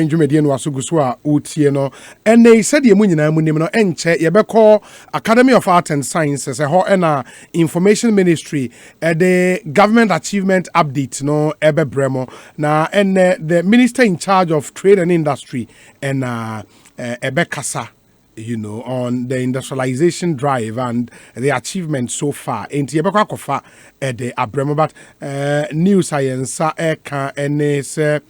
Njumedi no asuguswa utie no ene said ye munyina munim no enche ye beko Academy of Art and Sciences ho na Information Ministry the government achievement update no ebe bremo na ene the minister in charge of trade and industry and ebe kasa on the industrialization drive and the achievement so far. Enti ye beko akofa the abremo but new science eka ene se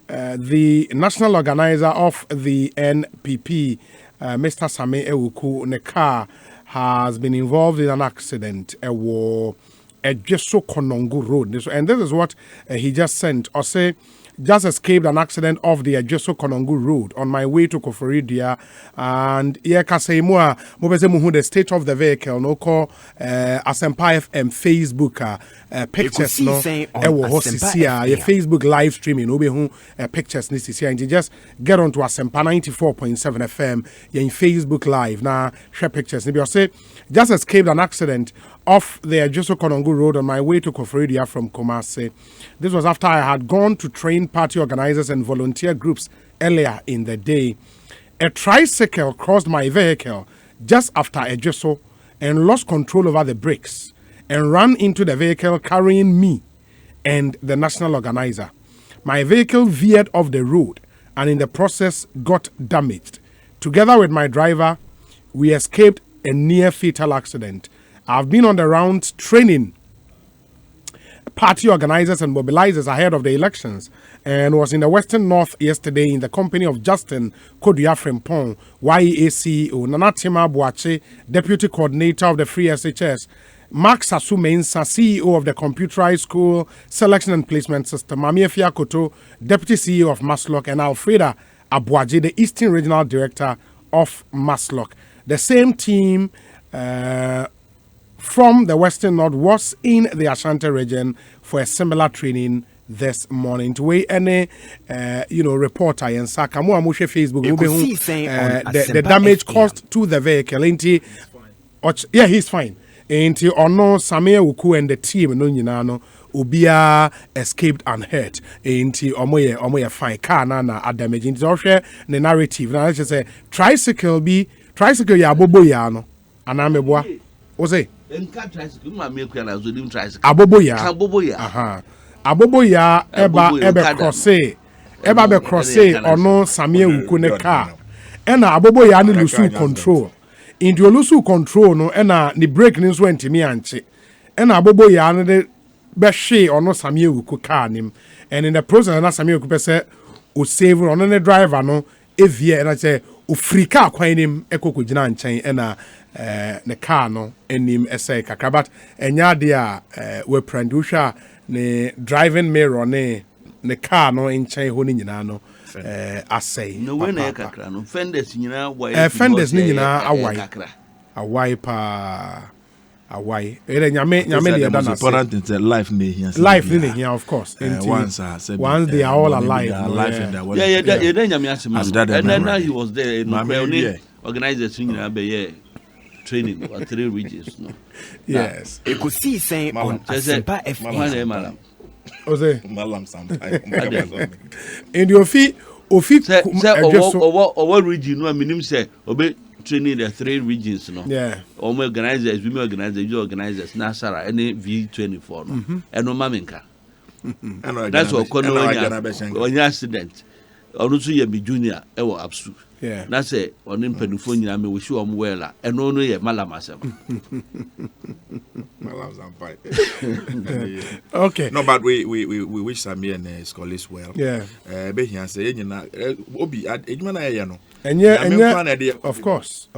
the national organizer of the NPP, Mr. Same Ewuku, ne car has been involved in an accident at Jeso Konongo Road. And this is what he just sent. Or say, just escaped an accident off the Jeso Konongo Road on my way to Koforidia. And the state of the vehicle, no call Asempa FM Facebook pictures no your Facebook live streaming pictures and you just get onto Asempa 94.7 FM in Facebook live now share pictures maybe I say just escaped an accident off the Jeso Konongo Road on my way to Koforidia from Kumasi. This was after I had gone to train party organizers and volunteer groups earlier in the day. A tricycle crossed my vehicle just after a Jeso and lost control over the brakes and ran into the vehicle carrying me and the national organizer. My vehicle veered off the road and in the process got damaged. Together with my driver, we escaped a near fatal accident. I've been on the rounds training party organizers and mobilizers ahead of the elections and was in the Western North yesterday in the company of Justin Kodua Frimpong, YEA CEO, Nanatima Boache, Deputy Coordinator of the Free SHS, Mark Sasu Mensa, CEO of the Computerized School Selection and Placement System, Mamiefia Koto, Deputy CEO of Maslock, and Alfreda Abuaje, the Eastern Regional Director of Maslock. The same team from the Western North was in the Ashanti region for a similar training this morning. To weigh any, reporter and Sakamu Amushe Facebook, the damage caused to the vehicle. Yeah, he's fine. Ain't he or no? Samia Uku and the team, no, Ubia escaped unhurt. Ain't he omoye fine car na damage. It's also the narrative. Now let's just say tricycle ya bobo ya no. Anameboa. Ose. Aboboya. Aha. Aboboya eba be crosse ono Samia Uku ne car. Ena aboboya ni lusu control. Into lusu control no ena ni brake ni so ntimi anche. Ena aboboya no de be hwe ono Samia Uku car nim. And in the process na Samia Uku be say o save ono ne driver no evie na say o free car kwan nim ekokogina nchen ena ne car no enim ese kakra but enya de a we prandusha ne driving mirror ne car no nchen ho ni nyina no asay no we na kakra no fenders nyina fenders ni nyina awai pa awai ere nyame le da na important is life ni here of course once they are all alive in that way yeah nyame asema and then he was there in the organization nyina be training for 3 regions no yes Ekosiisen on Asempa FM Ose malam sometime and your feet what region no minim say obe training the 3 regions no yeah organizers we organizers Nasara any V24 no eno mamenka that's what on accident onusu ye bi junior e wo absu yeah na say onim panufo nyina me wo shi om wela eno no ye malamasem malams and pipe okay no but we wish Samia and scholars well yeah be here say nyina obi ejuma na ye no enye of course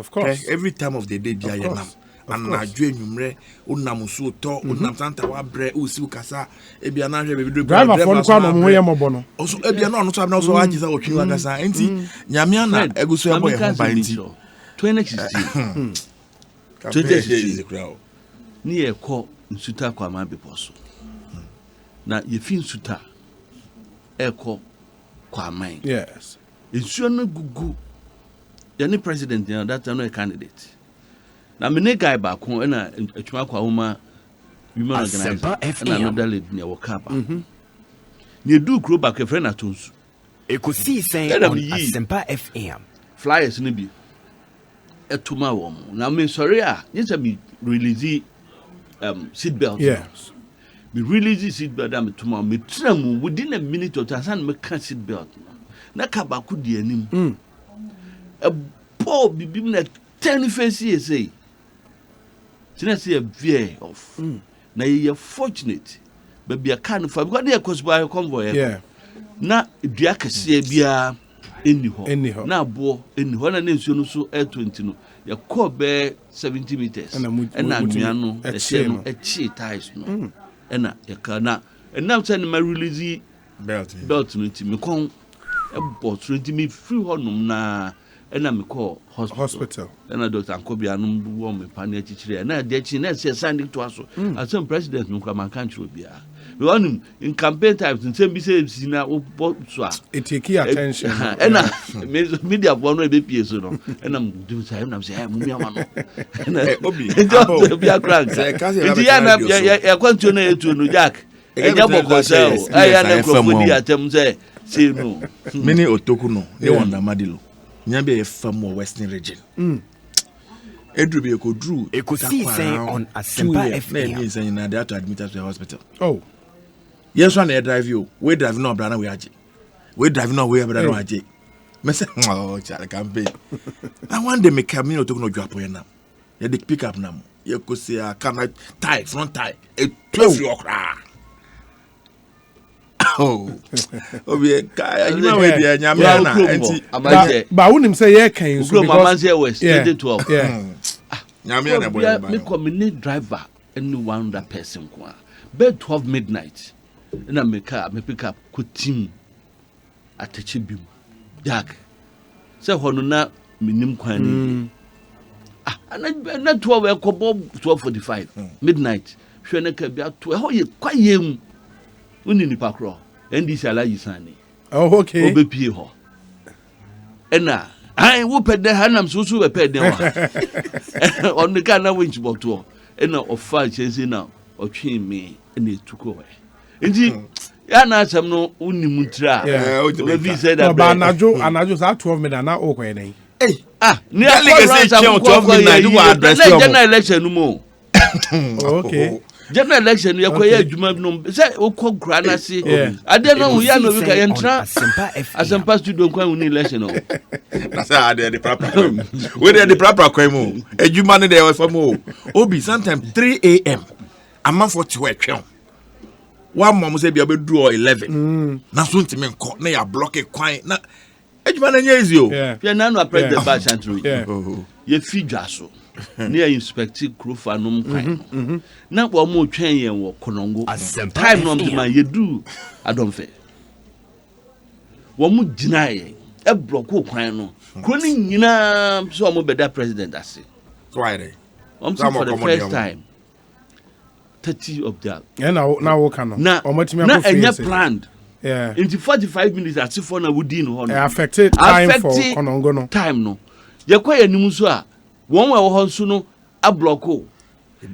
every time of the day dia ye nam ana adwe nwumre unam so to unam santa wa bre usi ukasa ebia na hwe be driver for kwa no ho ye mobo no oso ebia na ono so abna so agisa otwi wakasa enti nyame ana eguso ebo ye ho ba enti 2016 ni ekọ nsuta kwa ma beposo na ye fi nsuta ekọ kwa man yes nsuo no gugu the president that no candidate na me ne guy ba ko na atwa kwa homa women organizer na another lady ne wo kapa ne du kro ba ke friend atonsu Ekosiisen on Asempa FM. Flyers ni bi. Etuma wo mo. Na me sorry a, yes be release seat belt. Yes. Me release seat belt am etuma me tram within a minute or two asan me can seat belt. Na ka ba ku di anim. A ball bibi na 10 face say. Tina say a veer off. Na you fortunate. But be a can for because they cause by convoy. Yeah. Na dua kese bia eni ho. Na bo eni ho na nsuo no so air 20 no. Ya call be 70 meters. Na nua no e chi ties no. Na ya ka na na say na release belt no ti me kon e bo 20 me free ho nom na na me call hospital. Na doctor Ankobia no wo me pa na chichire na de chi na say sanding to aso. As president no kwa man kan chiro bia. We want him in campaign times in same be say na so it take attention. Na media for no be pie so no. Na do say na say mu ya ma no. Na obi be a crank. Nti ya na ya kwantu na etu no Jack. Enya boko say ya na crofodi atem say no. Many otoku no they wonder madilo. Nya be fam western region. Edru be ko drew Ekosiisen on Asempa FM. Na means na they have to admit us to the hospital. Oh. Yes, one they drive you. We drive no brother we aje. We drive no we brother aje. Me say oh child campaign. Na one day me come in to no dwapo na. You dey pick up na. You go see a can tie front tie. E 12 okra. Oh. Obi kai you know we dey nyame na enti ba wonim say ye kan so because West 2012. Yeah. Nyame na boy ba. Me community driver any one that person kwa. By 12 midnight. Na me pick up ku team ateche bim Jack say hono na minim kwan ni na 12 ekobo 12:45 midnight hwe na ka bia to ho ye kwayem uni ni pakro ndc alaji sani oh okay obepie ho ena ai wo pede hanam susu be pede wa onu ka na winch boto ena ofa chense na otwe me ena etuko we nti ya na asem no unimu tira we said that ba anajo za 12 minutes na o kwen nei ni a legacy change 12 midnight do address you general election no mo okay general election you kwaya adwuma no say okogura na se ade no hu ya no we ka yentra Asempa studio kwan uni election no na say ade the proper we dey the proper kwan mo adwuma no dey we fam o obi sometimes 3 a.m. amman for to work one mom say bia be do 11 na so ntime nko na ya block kwan na adwuma na nya easy o ya na no president ba chantry ye fidwa so na inspect krofa no kwan na bo mo twen yen wo konongo time no be man ye do adonfe wo mu gina ye e block kwan no kroni nyina so mo be da president ase so why dey for the first time 30 of that. Yeah, now what can na enya planned. Yeah. In 45 minutes at for na wudi no ho. Affected time for konongo no. Time no. Ye kwa yanim so a won we ho nso no a block o.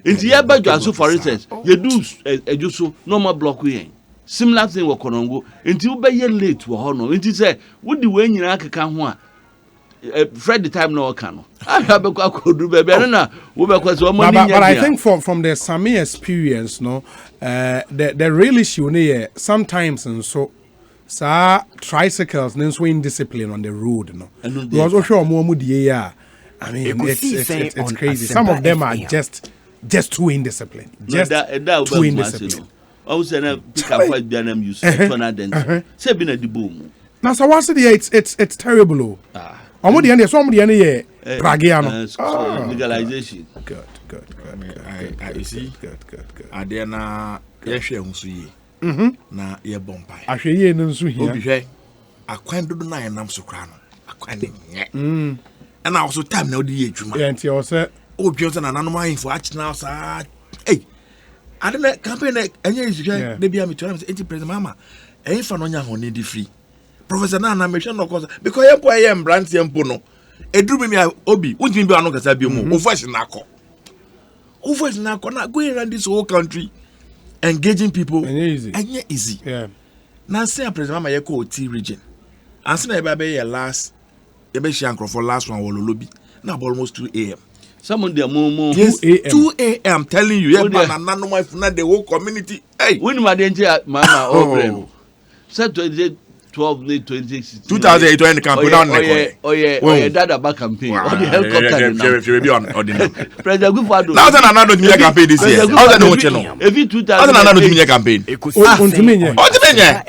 Inti ye badwa so for instance, ye do eju so normal block yen. Similar thing we konongo. Inti wo be ye late wo ho no. Inti say wudi we nyina akeka ho a Fred the time no can no. I have a do baby na we be kwase omo ni nya. But I think from the Sami experience no the real issue ne sometimes and so tricycles so indiscipline on the road no. Because osho omo die ya I mean it's crazy. Some of them are just too indisciplined. Just too indisciplined. I was saying pick up what Bianam use for identity. Say be na di boom. Now so what's it's terrible. Omo de ene so omo de ene ye bragiano legalization good I see good ade na ye hwe hunsu yi na ye bompai ahwe ye no nsu hia obi hwe akwan dodo na ye nam so kra no akwan ne nye and also time na odi ye adwuma enti o se obi o se na nanom ahimfo achina sa ade na campaign enye hwe de bia me tell me enti president mama fa no nya ho ne di free Professor Nana mention no cause because yempo ayem brand yempo no eduru me obi untimi bi anu kasa bi mu voice na akọ na going around this whole country engaging people easy yeah now say president mama yeko oti region Answer na ebe last ebe shankro for last one wolo lobby. Now almost 2 a.m. Someone there more. Yes, 2 a.m. telling you, yeah, man, and no wife, not the whole community. Hey, when my danger, Mama, oh, said 12, 2016. 2008 when the campaign on the Dada back campaign. Or the helicopter. President Gufado. Now that another media campaign this year. How that no channel? Every 2000. Another media campaign.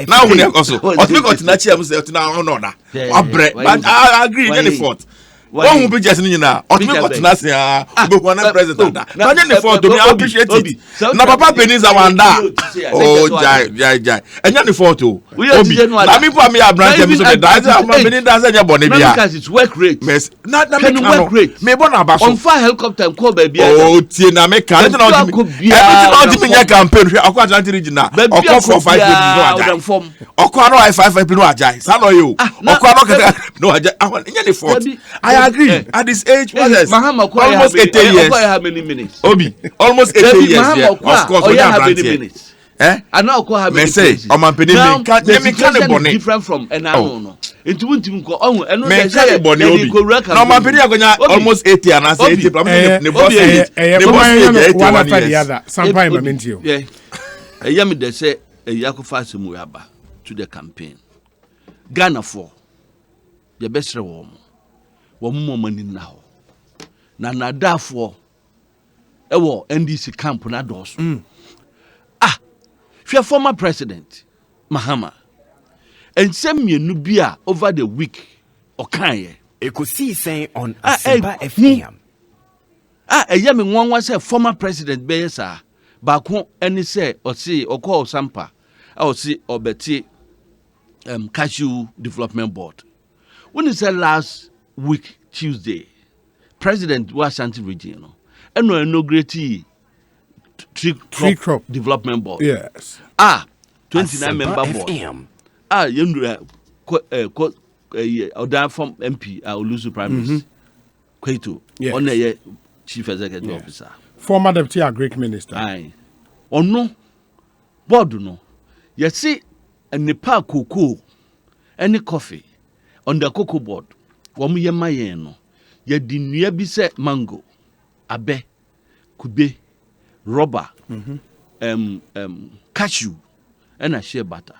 Now we also. What we got na chia mse na onoda. But I agree any fault. One who be just now. What we got na sia. We go na president. But any fault to me I appreciate it. Na papa Beniza wanda. Oh jai. Enya ni fault o. Na me for me a branch me so the dance am Beniza say nya bone bia. Because it's work rate. Na me work rate. Me born aba so. On fire helicopter call baby. Oh tie na me kan. Everything on the media campaign. Akwa Atlantic region. Okwa for 5 people no ajai. Okwa no 5 people no ajai. Sa no you. Okwa no no ajai. Enya ni fault. I agree. At this age, almost 80 years. How many minutes? Obi, almost 80 years. Yeah. Of course, we have many minutes. I know how many minutes. Now, the situation is different from an hour. It won't even go on. And almost 80 and I say 80. One after the other. Sometime I meant you. Yeah. I am they say a Yakufasi Muyaba to the campaign. Ghana for the best reform. One more money now. Na therefore, NDC camp na dos. She former president Mahama, and send me Nubia over the week or kanye. Ekosiisen on Asempa FM. A yami one was a former president Besa, back home any say or see or call Sampa, or see or Betty Cashew Development Board. When is the last week Tuesday, President Washanti region, and no inaugurated tree crop development board. Yes. 29 member board. You Oda from MP Olusu Prime Minister. Kwetu. On the Chief Executive Officer. Former Deputy Agric Minister. Aye. No board no. You see a Nepal cocoa, any coffee on the cocoa board. Wamu yema yeno ya di nnua bi se mango abe kube rubber cashew and a shea butter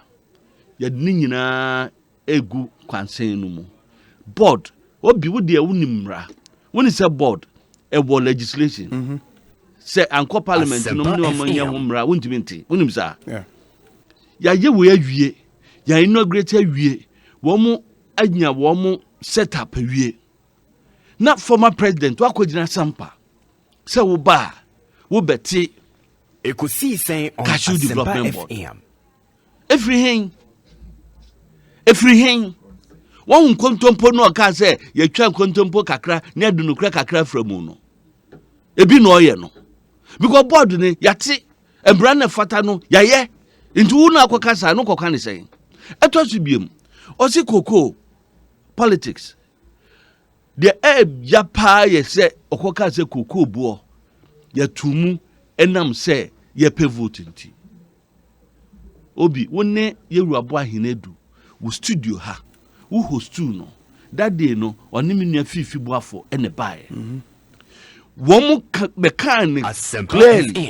ya di nyina egu kwansen no mu board obi wo de awunimra when is a board a legislation say anko parliament no mu ne omanya homra wontimi nti wonim sa ya ye we awie ya inaugurate awie wo mu anya wo mu set up awie na former president wakojina Sampa say wo ba wo beti Ekosiisen on Cashew Development Board FM. Everything won kontompo no ka say ye twa kontompo kakra na adunukra kakra framu no ebi no oye no because board ni yate embra na fata no yaye nti wo na akoka sa no koka ne say etosu biem osi koko politics the ya pa ye say okoka say koko buo ya tumu enam say ye pe vote nti obi wonne yewurabo ahenedu wo studio ha wo host no that day no onimi nua fifi boafo ene bae womu mechanic clearly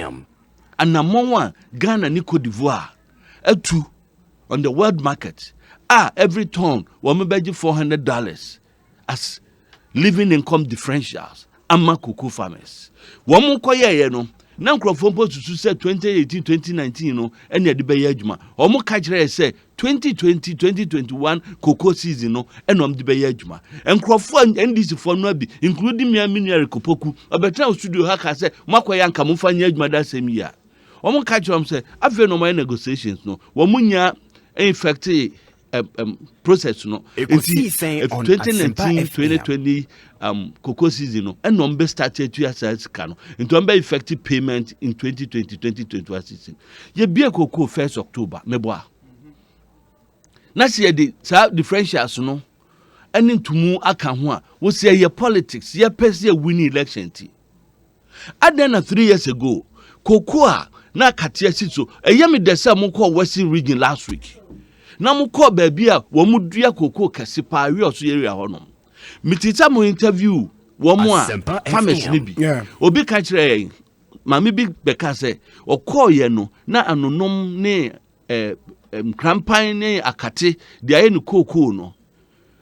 and among Ghana ni Cote d'Ivoire atu on the world market every ton womu beji $400 as living income differentials ama cocoa farmers womu koye no na nkrofo mpo susu say 2018 2019 no ene de be adwuma omo ka kire say 2020 2021 cocoa season no enom de be adwuma nkrofo NDC for no bi including me Mineral Kopoku obetra studio ha ka say makoya nka mo fanya adwuma da same year omo ka kire am say afi no my negotiations no wo munya infect process no Ekosiisen on 2019 2020 cocoa season no enom be started to assess kano into be effective payment in 2020 2021 season ye bia cocoa 1st October meboa na se the differentials no eni ntumu aka ho a wo se ye politics ye pese winning election ti adena 3 years ago cocoa na katia sitso eyemi de se mo call Western region last week na mo kɔ baabi a wo mu dua koko kɛse pa wi oso area hɔ no mitita mo interview wo mo a farmers ni bi obi ka kyerɛ mami bi bɛka sɛ ɔkɔɔyɛ no na anonom ne krampan ne akate de ayɛ no koko no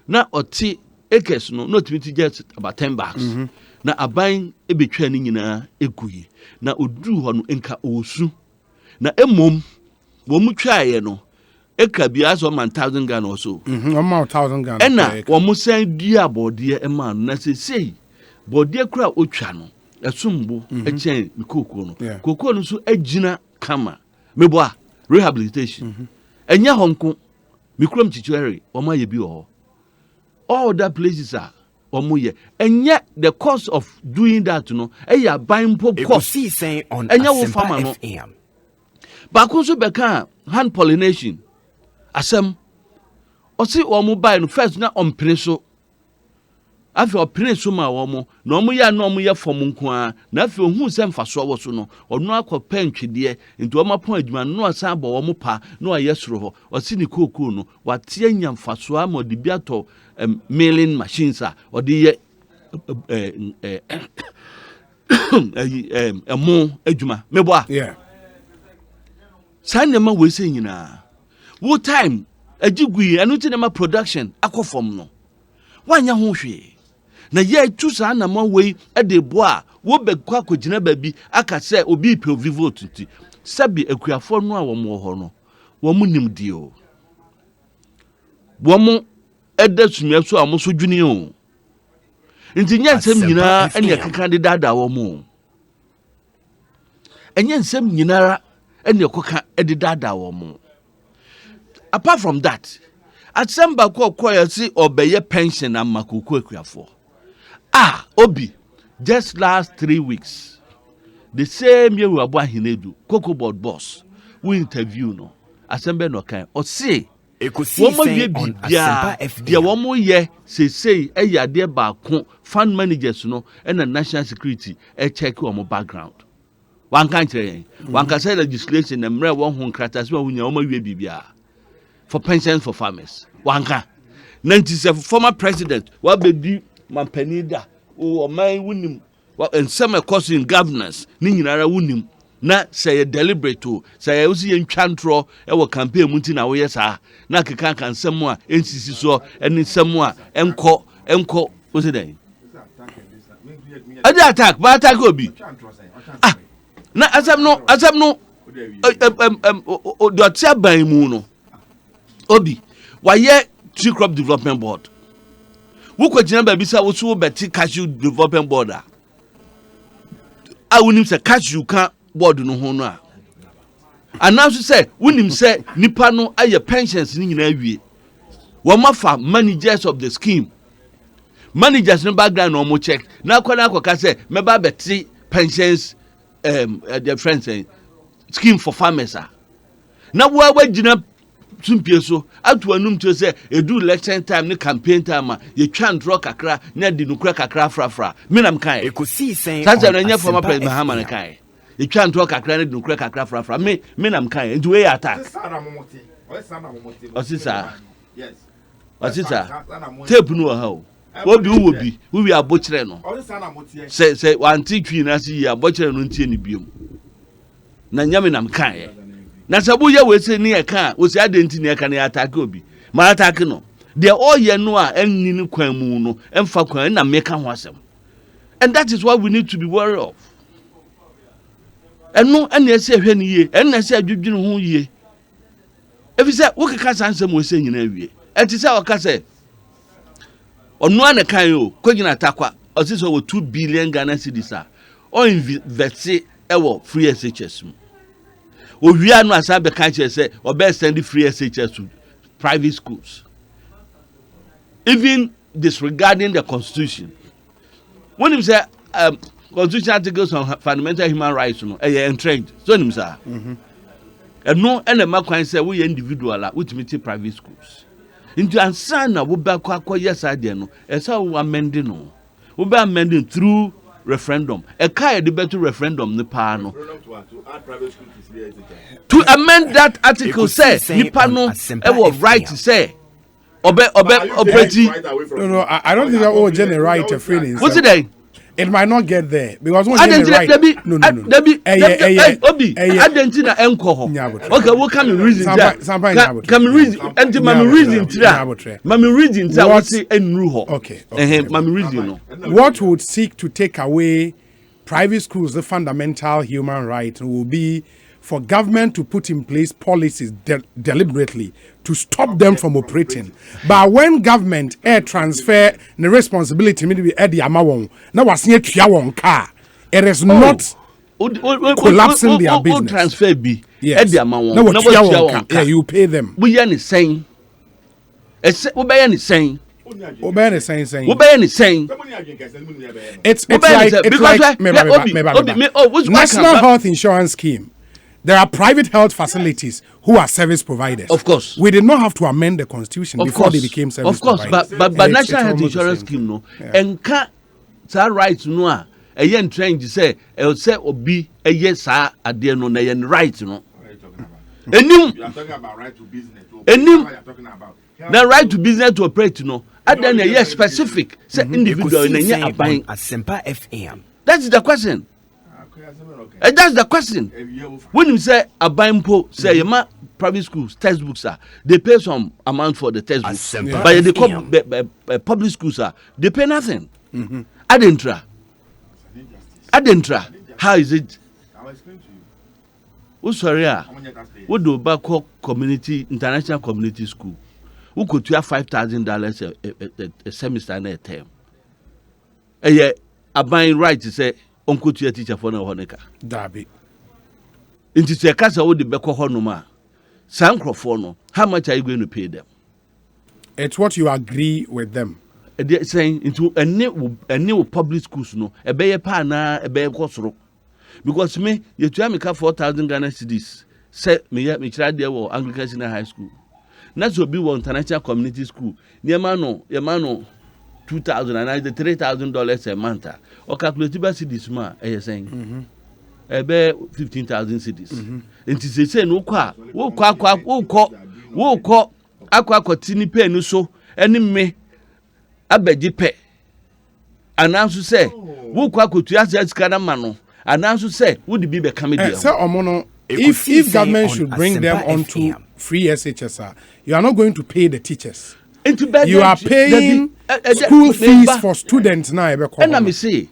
na ɔte acres no not me to get about 10 bags na aban ebetwa ni nyinaa eguye na oduru hɔ no enka osu na emom wo mu twae no eka bia so man 1000 Ghana or so 1000 Ghana ena wo mu san dua bɔde ema no na sei bɔde kura otwa no esumbo echen mikoko no koko no so agina kama meboa rehabilitation enya honko mikrom chichuere wo ma ye bi ho all other places are omoye enye the cost of doing that no eya ban po cost enye wo farmer no ba ko so beka hand pollination asem osi wo mo buy no first na ompene so afi opene so ma wo mo na omo ya na omo ye fom nko a na afi ohun se mfaso wo so no ono akɔpa ntwede nti wo mapon adwuma no asan bɔ wo mo pa na ɔyɛ soro hɔ osi ni koko no wate anya mfaso a mo de biato milling machines a ɔde yɛ mo adwuma mebo a san nema we se nyina wo time agigui anu ti nema production akɔfom no wanya ho hwe na ye tu sa na ma we de bo a wo bekwa akogina baabi aka se obi pe vivo tuti sabi akuafo no a wo mo ho no wo mu nimdi o wo mu eda sumia so a mo so dwuni o nti nyansem nyina ene keka de dada wo mo enyansem nyinara ene koka de dada wo mo. Apart from that at some back see obey pension and makuku for. Obi, just last 3 weeks, the same year we are born Hinedu, Cocoa Board boss, we interview no, assemble no kind, or say, Ekosiisen the one more year, say, a dear back fund managers, no, and a national security, a check on my background. One country, one can say legislation and rare one who cratters when you almost be for pensions for farmers. Wanka 97 former president what be man penida o man wunim and some course in governance ni nyinara wunim na say deliberate o say usi ntwantro e wo campaign munti na wo yesa na keka kan semu a nsisi so eni semu a enko o se den attack ba attack obi na asem no do tia ban mu no obi waye tree crop development board wo kwagina ba bi sa wo so beti cashew development board a wonim se cashew ka board no ho no a anaso se wonim se nipa no aye pensions ni nyina awie wo mafa managers of the scheme managers no background no mo check na akwaka se meba beti pensions their friends scheme for farmers na wo wagina tumpie so atu anum to say edu election time ni campaign time ye twa ndro kakra na di nukura kakra frafra menam kai Ekosiisen sasa na nya former president Mahama kai ye twa ndro kakra na di nukura kakra frafra menam kai nti we attack osisa tape no ha o obi we abokire no say wanti twi na si abokire no ntie ni biom na nyame nam kai na sabu ye we se ni eka o se adenti ni eka na attack obi ma attack no de all ye no a enni ni kwan mu no emfa kwan na meka ho asem and that is what we need to be worried of eno ene ese hwe ni ye ene ese adwudwunu ho ye efi se wo keka sansem we se nyina awie enti se o ka se onu an kan yo kwagina atakwa o se so 2 billion Ghana cedis a o invest e wo free SHS mu Owia no asa be kan say obe send free SHS to private schools. Even disregarding the constitution. When you say constitution articles on fundamental human rights no entrenched. So him say. And no any ma kwan say we individual we to private schools. Into answer na wo ba kwa yes idea no. Esa wo amending no. Wo be amending through referendum. A car debate to referendum the pano. To amend that article say nipa no have right to say operating. No, I don't think that will generate a feeling. What's it then? It might not get there because I didn't right. No. Obi, I didn't see alcohol. Okay, what can we reason that? Can we reason? And my reason to that. My reason that was say enruho. Okay. My reason. What would seek to take away private schools, the fundamental human right, will be for government to put in place policies deliberately to stop them from operating. But when government transfer the responsibility maybe at the amount, now was near car, it is not collapsing their business. Transfer be at the amount. Yeah, you pay them. We are saying. It's saying. saying. It's like National Health Insurance Scheme. There are private health facilities who are service providers. Of course. We did not have to amend the constitution before they became service providers. Of course, but National Health Insurance Scheme, no. And can't right no. A young train to say, I'll say, obi, a yes, I dare no, and right, no. And you are talking about right to business. And you the right to business to operate, no. And then a yes specific, say individual in a buying. FM. That's the question. And that's the question. When you say a bimpo, say your private schools, textbooks they pay some amount for the textbooks. But the public schools they pay nothing. Adentra. How is it? Who's sorry? What do back community international community school? Who could you have $5,000 a semester and a term? A buying right to say. Uncle to your teacher for no honeca. Darby. Into a casa would the Beko Honoma. Sancrofono, how much are you going to pay them? It's what you agree with them. They're saying into a new public schools, no, a bay pana, a bay cosro. Because me, you try me 4,000 Ghana cedis. Set me tried there or Anglican Senior High School. That's will be one international community school. Yamano. $2,000 and $3,000 a month. Or calculate by cities, ma, saying. About 15,000 cities. And to say, no, aqua tini pay no so, any me, a beji pay. Announce to say, who could to ask Canamano, announce to say, would be becoming there. Sir Omono, if government should bring them onto free SHSR, you are not going to pay the teachers. You are paying school fees for students now. And let me say,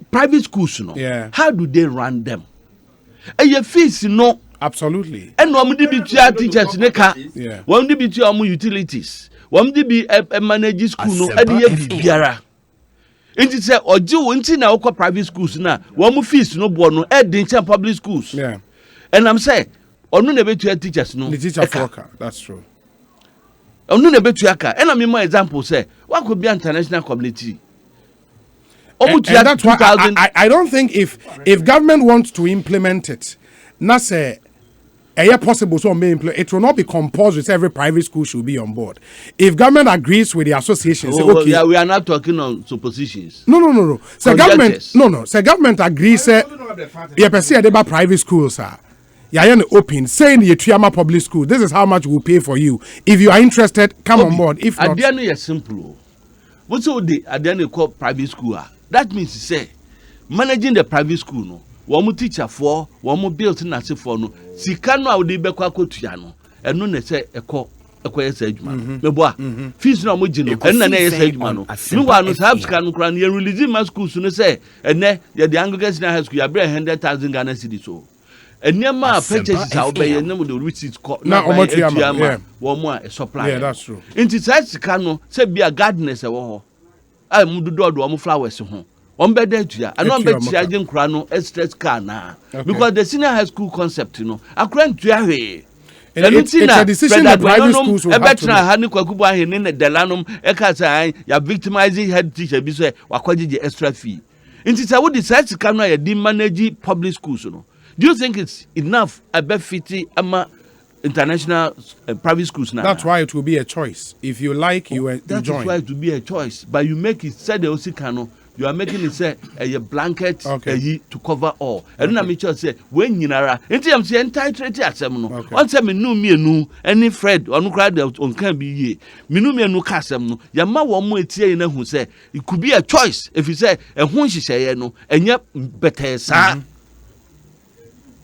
private schools, no. Yeah. How do they run them? And your fees, no. Absolutely. And one would be teachers, yeah. One would be utilities. One would be a manager school, no. And the Biara. And it said, or do until now, private schools now. One fees, no bono, add public schools. Yeah. And I'm saying, or no, never to teachers, no. The teacher worker, that's true. And I mean, my example say, what could be international community? And that's why I don't think if government wants to implement it, not say possible so it will not be compulsory. Every private school should be on board. If government agrees with the association, say, okay, yeah, we are not talking on suppositions. No. So government, no. So government agrees. Say, yeah, per se, about private schools, sir. Yeah, open saying the Triama public school. This is how much we'll pay for you. If you are interested, come on board. If not, at the simple. What's all the at the call private school? That means to say managing the private school. No, one more teacher for one more built in as for no. Sikano au de beko akotuyano. And no say a call a quiet man. No boy. Fees no mujino. And then I say man. No one was have scan crown. You release my school soon say. And then the Anglican High School. You bring 100,000 Ghana cedis so. And never purchases out by a number of which is called now one more a supply. Yeah, that's true. Into such cano, say be a gardener, a war. I moved the door to one flowers home. One bed there to ya, and one bed charging crano, a stress car now. Because the senior high school concept, I can't try. It's a decision that private schools will have to make. In the Delanum, Ekasa, you're victimizing head teacher, be say, or the extra fee. Into I would decide to come a manage public schools. Do you think it's enough about 50 international private schools now? That's why it will be a choice. If you like, you join. That's why it will be a choice. But you make it said the Osikano you are making it say a blanket to cover all. And na me just say when yinara enti am say entitled asem no on say me no mienu any Fred on cry on can be ye me no mienu ka asem no ya ma wo mo etie na hu say it could be a choice if you say e ho nhihye no enye better sa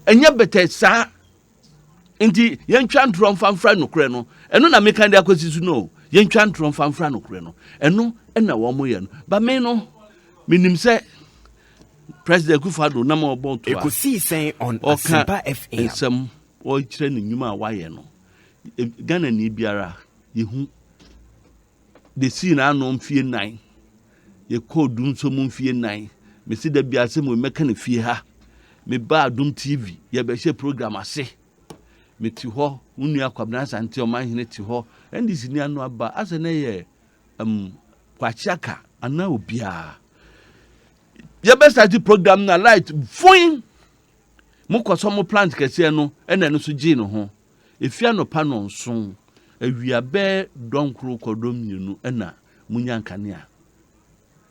enye better sa enti yentwa ntrom famfra no kre no eno na me kan de akwasisu no yentwa ntrom famfra no kre no eno na wo mo ye no ba me no minim say President Kufado na mo bon to Ekosiisen on Asempa FM some o kire ni nyuma waye no Ghana ni biara yehu de si na no mfie 9 ye code dum so mu mfie 9 me si da bia se mo meka na fie ha me ba dum TV ye be hye program ase me ti ho unu akwabna sante o man hene ti ho ndisi ni anu aba ase na ye kwachiaka ana obia ye best start program na light foin mo kwaso mo plant kese no ena no so gi no ho efia no pa no nson awia be donkro kodom nyinu ena munyankane a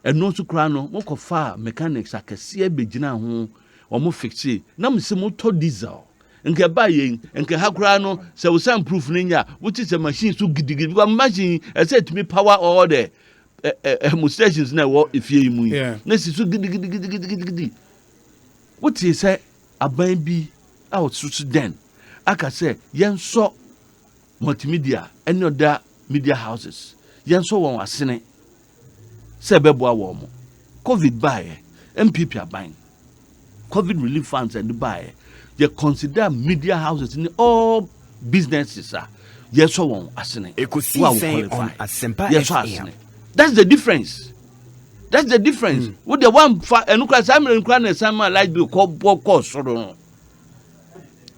eno so kra no mo kofa mechanics akese abegina ho o mo fixe na mo se mo to diesel nke ba yen nke ha kra no se wo sam proof nya wuti se machine so gidigidi because machine set me power all the stations na wo efie mu na si so gidigidi wuti se aban bi out so den aka say yenso multimedia any other media houses yenso won asene se beboa wo mo covid bae MPP aban covid relief funds and bae you consider media houses in all businesses yenso won asene Ekosiisen on Asempa FM. That's the difference. That's the difference. With the one enukra samre nkra na sama light bill ko soro no.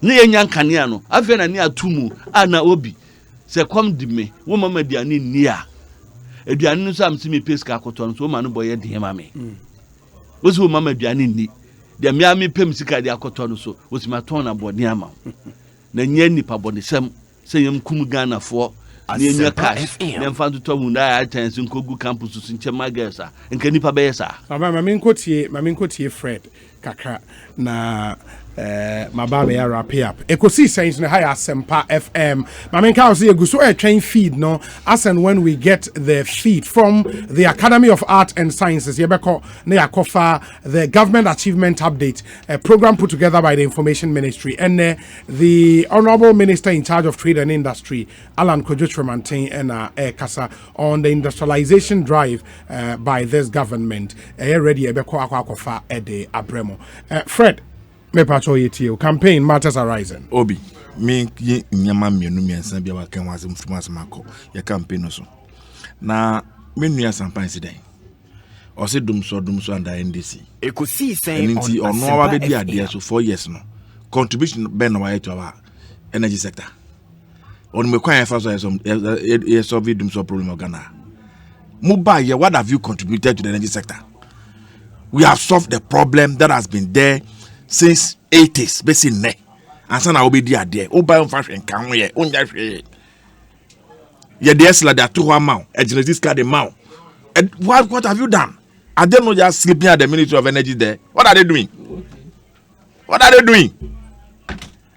Ne yenyan kanea no. Afi na ne atumu ana obi. Se kom di me, wo mama diane ni a. Aduane no sam se me peska akoto no so ma no boye de ma me. Wo so mama aduane ni. De me ami pem sika de akoto no so, wo si ma ton na bode ama. Na nya nipa bode sem se yem kum Ghana fo. Ni enya cash na mfa to mu na attention nkogu campus so nche magesa nka nipa be yesa mama nkotie Fred kakra na mababa ya wrap up Ekosiisen na high Asempa FM mama nka say eguso train feed no as and when we get the feed from the Academy of Art and Sciences yebeko na yakofa the government achievement update a program put together by the Information Ministry and the Honorable Minister in charge of Trade and Industry Alan Kojo and Kasa on the industrialization drive by this government ready yebeko akwakofa ede abremo Fred me patrol yetio campaign matters arising obi me nyama mienu miensa bia wa kan wasem fumas mako ya campaign no so na me nua sampa incident o se dum so under NDC Ekosiisen on ono wa be di ade so 4 years no contribution ben na wa to our energy sector on me kwan fa so solve dum so problem of Ghana mobile what have you contributed to the energy sector? We have solved the problem that has been there since 80s basically and so now we be there o buy on fashion kan we on ja hwe ye dey sla that to one mount a genesis card the mount and what have you done? Are they not just sleeping at the Ministry of Energy there? What are they doing?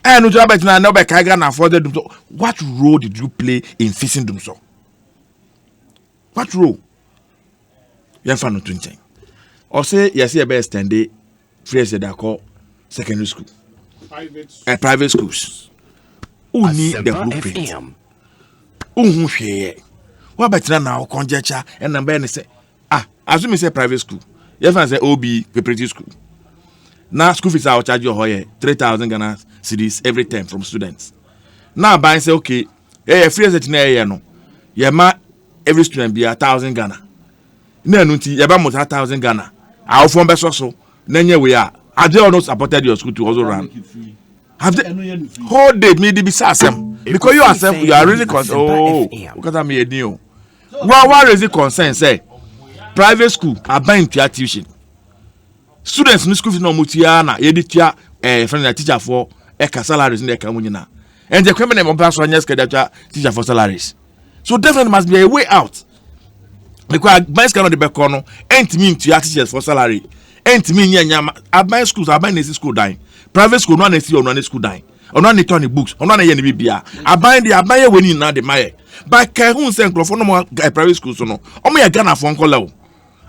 And no job na no be kaga na for them. What role did you play in fixing them so? What role? You have no twin thing. Or say yes, you best extend the phrase that call secondary school, private schools. Who need the blueprint? Who share? What better now? Conjecture and then say, as we say private school, you have say OB preparatory school. Now school fees are charge you 3,000 Ghana cedis every term from students. Now by say okay, free set na no. You ma every student be 1,000 Ghana. Na nunti you ba mo 1,000 Ghana. Our phone be so. Nenye we are. Have they not supported your school to also run? Have they? Hold it, me be sasem. Because you are really concerned. Oh, because I'm here new. What is the concern? Say, private school are buying tuition. Students in school no mutiana, editia, friend teacher for salaries in their community. And the criminal person teacher for salaries. So definitely must be a way out. because banks cannot be corner ain't mean to access for salary ain't mean nyama aban schools aban na school dying private school no na see on school dying on na turn the books on na ye ni bibia aban ye weni na de maye but can who say nkrofo no private schools no omo ye Ghana for nkola o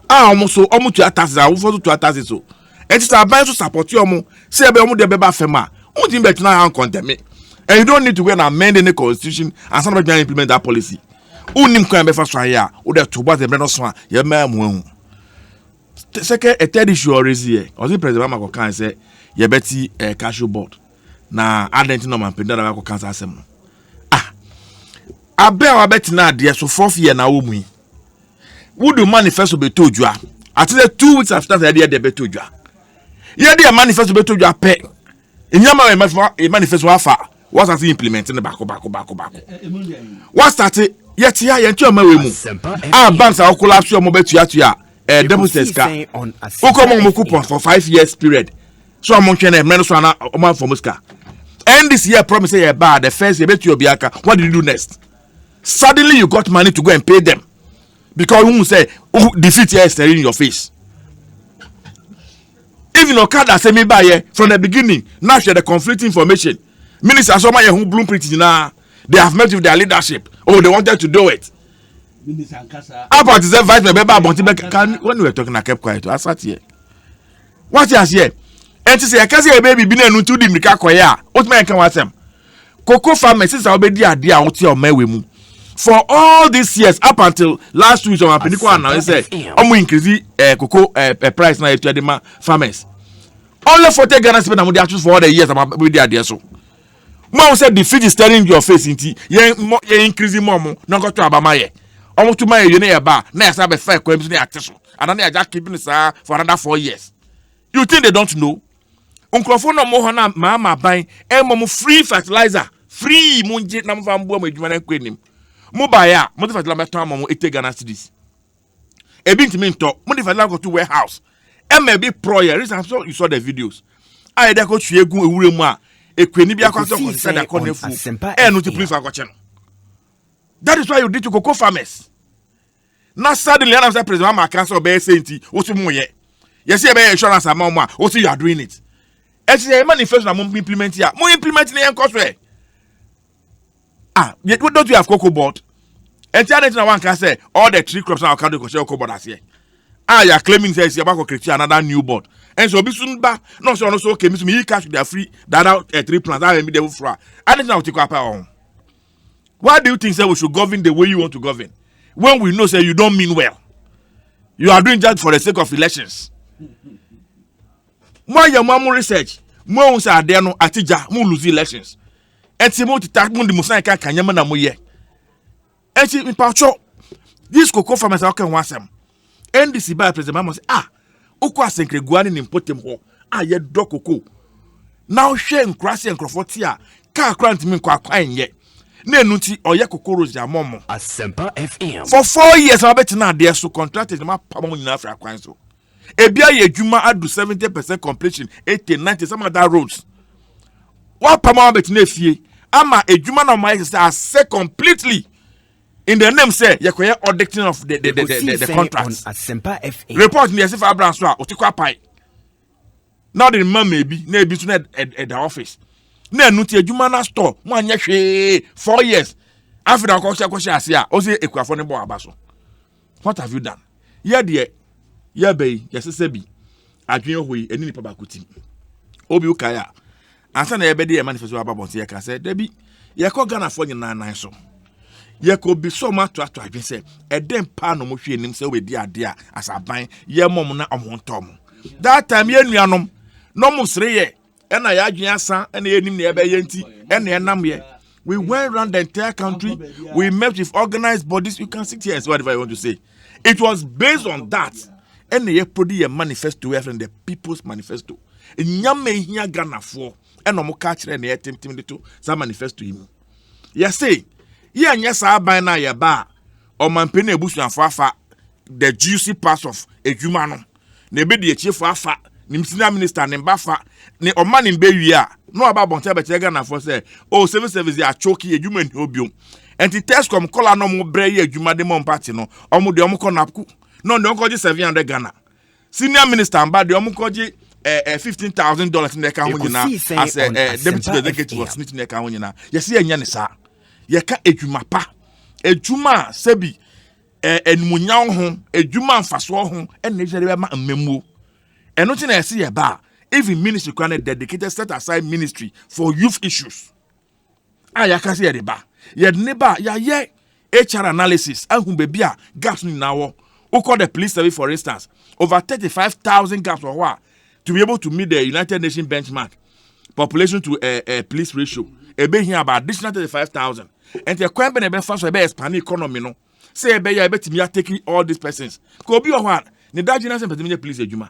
omo to taxes a wo for to taxes so and it's aban to support you omo say be omo de be ba fema who tin bet na han condemn and you don't need to go and amend the constitution and somebody can implement that policy. Unim kan be fa so aya wo de to boss e bre no so a ye ma mu hu second a third issue already here o the president Mama kan say ye beti cashew board na adent no man penda na ko kan asem no abe wa beti na ade so 4th year na wo mu wo do manifesto be tojua at the 2 weeks after the day be tojua ye dey manifesto be tojua pe enyama manifesto wa fa was as implementing the back what started yet here yentu ma we mu banks are collapse your mobile to deposit ska ukomo mo coupon for 5 years period so amon twene men so na o for muska and this year promise say bad the first year bet you obiaka what did you do next suddenly you got money to go and pay them because who say defeat here is staring in your face even Okada say me buy here from the beginning now share the conflicting information ministers so who blueprint na they have met with their leadership. Oh, they wanted to do it. About is vice when we were talking, I kept quiet. I sat here. What is here? And to say, I can't say a baby been a new to the Mikakoya. What man can watch them? Cocoa farmers is already a dear out here on for all these years up until last week on Apenico now, I say, increase cocoa price now to the farmers. Only 40 Ghana spend on the actual for all the years about the idea so. Mom said defeat is staring your face into ye increasing mom no go to abamaye omo to my you near bar na say be fair kwem so na ateso and na just keeping sir for another 4 years. You think they don't know? Unkrofo no mo ho na mama ban e mom free fertilizer free munje na mfa mbo adwuma na kwenim mo buy a mo fertilizer meton mom 80 Ghana cedis e bi ntimi nto mo fertilizer go to warehouse e may be prayer reason so you saw the videos I dey go tue egu ewure mu a ekweni bi akwaso ko say da konefu no to please akwache no. That is why you did to cocoa farmers. Now suddenly I say president Mama cancel be say nti wo so mo ye. Yes e be insurance amount ma wo say you are doing it. And say manifesto na mo implement here. Mo implement na yen so yet what don't you have cocoa board? And tell na one can say all the tree crops now can do cocoa board as here. You are claiming say you about to create another new board. And so be soon back no so okay me cash they are free that out 3 plants I be devil fra. And now take up on. Why do you think say we should govern the way you want to govern when we know say you don't mean well? You are doing just for the sake of elections. Why your mom research mo say there no atija mo lose elections. And say mo tita mo di mo san kan kanyama na mo ye. And see in pacho this cocoa farmers are can want them. NDC by president Mama say ukwa senkre guani ni mpotem ho ye do cocoa. Now share nkrase nkrofoti a ka krant mi kwa kwan ye. Na enuti oye kokoro ja momo Asempa FM for 4 years I bet na there so contracted ma pamo nyina fra kwan so ebia ye adwuma adu 70% completion 80-90 some of that roads what pamo bet na fie ama adwuma na my say completely in the name say ye koye auditing of the contracts Asempa FM report ni yesif Abraham so a otikwa pai now the man maybe na ebi to at the office na nuti adwuma na store mo anya hwe 4 years after kwasha ase a o say ekuafo ne bo abaso. What have you done? Ye de ye be yesese bi adwen hoyi eni ni papa kuti obi ukaya ansa na ye be de manifesto ababonse ye ka say da bi ye ko Ghana fo nyina nan so ye ko bi so ma to adwen say edem pa no mo hwe enim say we di ade a asaban ye mom na omontom that time ye nuanom no mo sre ye ena ya adwen asa ena enim na ye be ye nti ena enam ye. We went around the entire country. We met with organized bodies. You can sit here and say whatever you want to say. It was based on that. And they produce a manifesto from the People's Manifesto. Nyame hiya Ghana for. And no more catch and the team to some manifesto him. Yes, say, yes, I buy now ya bar or man penny bush and fafa the juicy parts of a human. Nebe the chief fafa. Nimsina minister Nembafa ne oman in Bewia no about Bonteba Ghana for say oh 7 service are choky a human obium and the test come call no more brave adwuma de mon party no omo de omo konapku no de onko 700 Ghana senior minister amba de omo koji $15,000 in the account as a deputy executive was snitching the account you see enya ne sa ye ka adwuma pa adwuma sebi enmunya ho adwuma mfaso ho enne jere be ma mmemu eno ti na see ye ba even ministry can dedicated set aside ministry for youth issues ya ka see ye de ba ye ne ba ya ye HR analysis ahun be bia gaps ni na wo call the police service for instance over 35,000 gaps or what to be able to meet the United Nations benchmark population to police ratio be here about additional 35,000 and the company be fast be expand economy no say be ya be timi taking all these persons ko bi o ho ne da general person police adwuma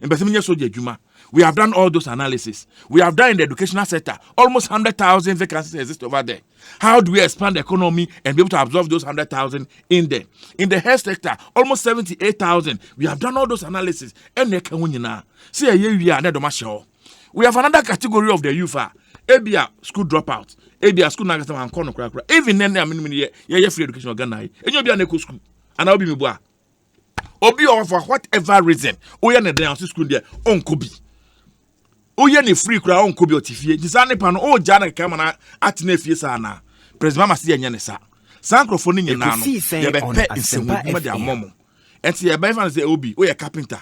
and person soldier adwuma. We have done all those analysis. We have done in the educational sector. Almost 100,000 vacancies exist over there. How do we expand the economy and be able to absorb those 100,000 in there? In the health sector, almost 78,000. We have done all those analysis. And they can win now. See, we have another category of the youth. Ebia school dropouts. Ebia school nagasama and corner crack. Even then, I mean, free education Ghana. And you'll be an eco school. And I'll be me. Obi for whatever reason. Oya ne den school there. On Kobe. Oye ni free kura on kobi otifie disane pa no o ja na kama na atena fie sa na president mama se enya ne sa sankrofo ni nyina no ye be pe nsemuduma de amomo enti ye be fan say obi o ye carpenter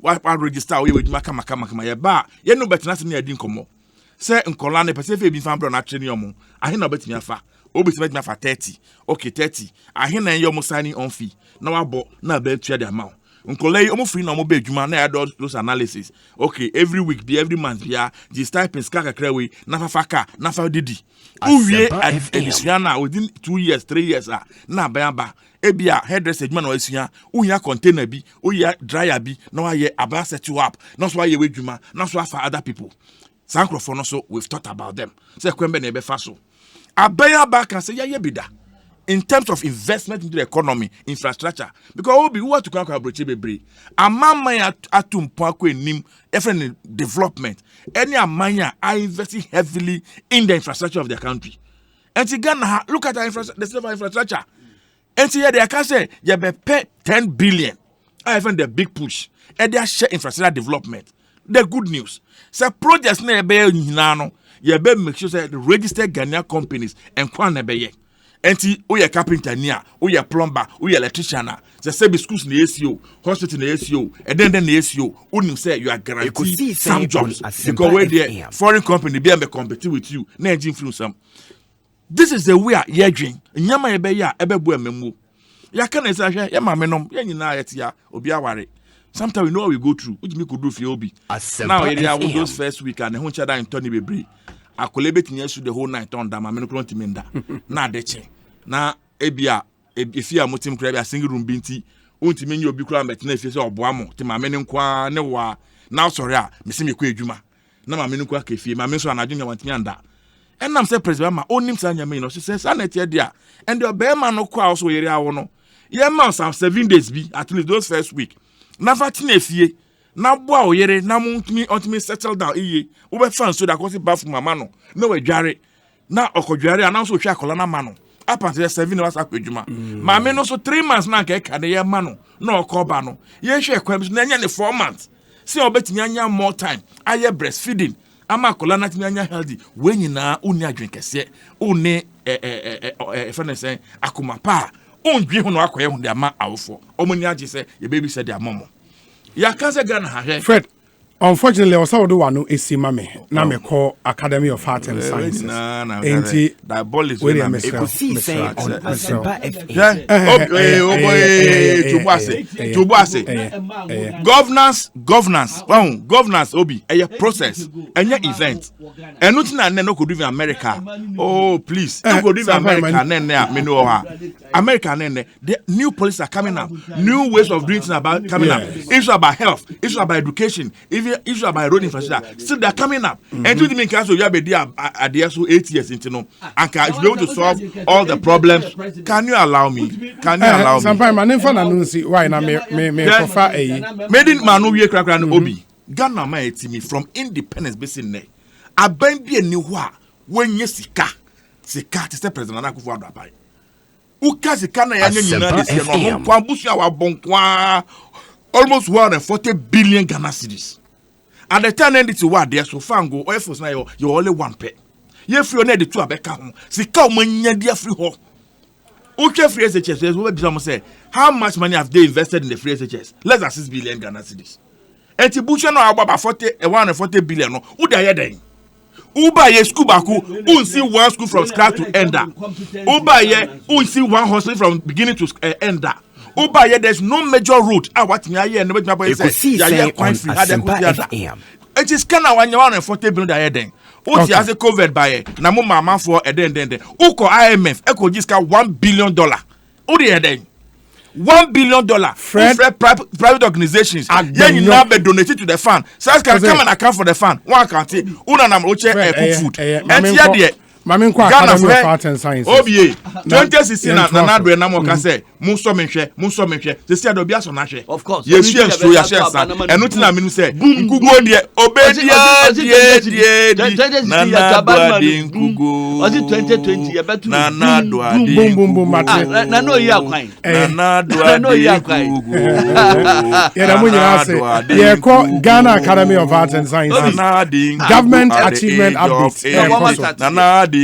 wa register o ye weduma kama ye ba ye no betena se na adi nkomo se nkola ne pese fe bi fan bro na twene yomo ahe na betimi afa obi se betimi afa 30 okay 30 ahe na yomo signing on fee na wa bo na be tua de amount Nkolei omo free na omo be adwuma na do those analysis. Okay, every week be every month bia the stipends kakra we na fa na fa didi. Uwie additional within 2 years 3 years na ba ebia hairdresser adwuma na wasua uhia container bi uhia dryer bi na wa ye aba set you up na so wa ye adwuma na so afa other people. Sankrofo no so we've thought about them. Say kwembe na be fa so. Abaya ba kan say ye bida. In terms of investment into the economy, infrastructure, because we want to come abroad bebre. Amama atumpo akwenim efren development. Any amanya are investing heavily in the infrastructure of their country. And Ghana look at the state of infrastructure. And here they can say you be pay 10 billion. Even the big push. And they share infrastructure development. The good news. So projects na be nyinano, you be make sure that the registered Ghanaian companies and kwan be ye. Enti o ye carpenter nia, o ye plumber, o ye electrician na. Say be schools na ACO, hospital na ACO, and then na ACO. Unim say you are guaranteed some jobs because where the foreign company be able to compete with you. Na engine influence some. This is the way ye dream. Nyama ye be ya ebe bu ememu. Ya kan say hwe ye mamenom, ye nyina yetia obi aware. Sometimes we know what we go through. Which me could do for obi. Now here are those first week and who chada in Tony Bebre. Akolebe tinyesu the whole night on da mameno klon timinda na deche na ebia efia motim kra bia single room binti untimi nyi obi kra metena efie se oboamo ti mameno kwa ne wa na sorry a mesi me kwa adwuma na mameno kwa ka efie mameno so anadwo nya wantimi anda enam se president ma onim sa nya me no se sa na tie dia and the be ma no kwa also yeri awo no ye ma some 7 days bi at least those first week na fatina efie na boa oyere na muntimi ultimate settle down iye wo be fan so da ko se bafu mama no na wadware na okodware ana so hwa akola na ma no up until 7 hours akwadwuma mama no so 3 months na ka ka de ye ma no na okoba no ye hwe kwam na nya ne 4 months se obetimi anya more time aye breastfeeding ama akola na timi anya healthy we nyina uni adwen kese uni fenese akoma pa ondwi ho no akoye hu de ama awofo omoni age se ye baby se de amomo ya kanse Ghana ha Fred, unfortunately, I was able to do esi mame. Na me call Academy of Art and Sciences. Enti that ball is Ekosiisen on Asempa governance. Governance obi a process and event. And nothing no could do in America. Oh please, no could do in America. America the new policies are coming up. New ways of doing things about coming up. It's about health. It's about education. Issue about road infrastructure. Still they're coming up. And to the mean council, you have been there at the 8 years into no. And can you be able to solve all the problems? Can you allow me? Can you allow me? Sometimes my name for Nanunsi. Why na me prefer a made in Manu ye crack and obi. Ghana ma etimi from independence basin ne. Aben bi eni ho a wenye sika. Sika te say president Akufo-Addo abai. Ukazi kana ya nyina this year no kwa busu awa bonkwa almost 140 billion Ghana cedis. At the time end it what there so fango oil force na you only one pay. Ye free na the two abeka ho. Sika o manya dia free ho. Uche free SHS we be say how much money have they invested in the free SHS? Less than 6 billion Ghana cedis. Enti busu na about 140 billion no. Who dey here Uba ye school baku, see one school from scratch to ender. Uba ye, see one hospital from beginning to ender. Uba ye, there's no major route. What me here and nobody say. Yeah, quite free. It is kind of 140 billion there then. Uti has a covered by na mo mama for a den. Uko IMF, eko jiska $1 billion. Udi then. $1 billion. Private organizations. Yeah, you now be donated to the fund. So I can come and account for the fund. One can't say. Una nam oche cook food. And here Mami kwa Academy of Arts and Sciences. OBA 2016 na nadwe na mo ka say munso menhwe. Se sia do bia so na hwe. Of course. Yes share so ya share sa. Enu ti na menu say nkugo de obedia die na na do nkugo. Was it 2020 ya betu na na do boom mate. Na no ya kwan. Na do nkugo. Ya na munyina say ye ko Ghana Academy of Arts and Sciences. Government achievement updates. Na na the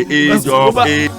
age of 8.